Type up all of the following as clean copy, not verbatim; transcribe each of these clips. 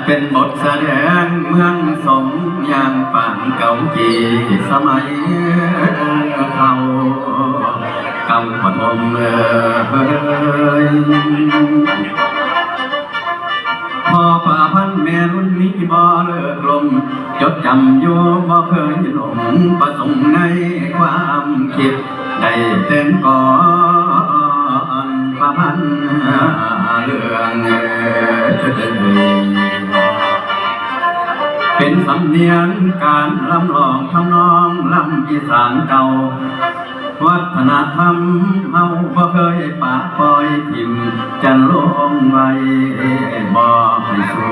เป็นบทแสดงเมืองสมอย่างป่านเก่าจีสมัยเขาเก่าปฐมพอป่าพันแม่รุ่นนี้บ่เลิกลมจดจำอยู่บ่เคยหลงประสงค์ในความคิดได้เต้นก่อนป่าพันเรื่องเป็นสำเนียงการลำลองทำนองลำอีสานเก่าวัฒนธรรมเฮาบ่เคยปะปล่อยทิมจะลงไว้บ่ให้สู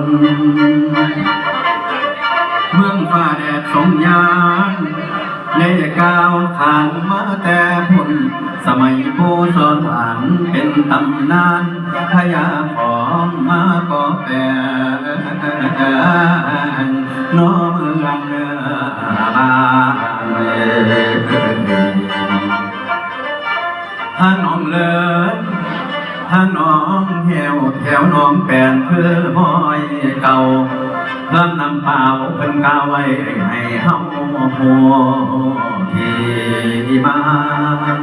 ญเมืองฟ้าแดดสงยามได้ก้าวผ่านมาแต่พุ่นสมัยโบราณเป็นตำนานพญาของมาก่อแปรน้อเมืองบ้านทางน้องเลิศทางน้องแถวน้องแปนเพื่อห้อยเก่าเพื่อนนำเปล่าเพิ่นกาไว้ให้เฮาโหที่บ้าน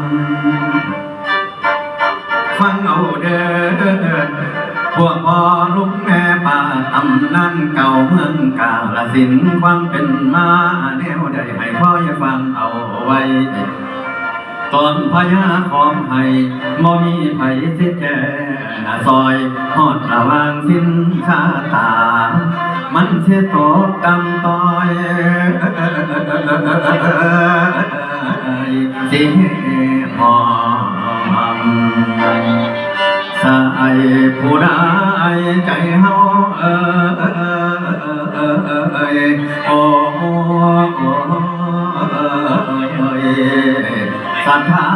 ฟังเอาเด้อพวกพ่อลูกแม่ป่าตำนานเก่าเมืองกาฬสินธุ์ความเป็นมาแนวใดให้พ่ออย่าฟังเอาไว้ตอนพญาของไห้บ่มีไผสิแก่ซอยหอดระวางสิ้นชาตามันเสียตกกำต้อยสิหอมสายผู้ใดใจเฮาโอ้ศรัทธา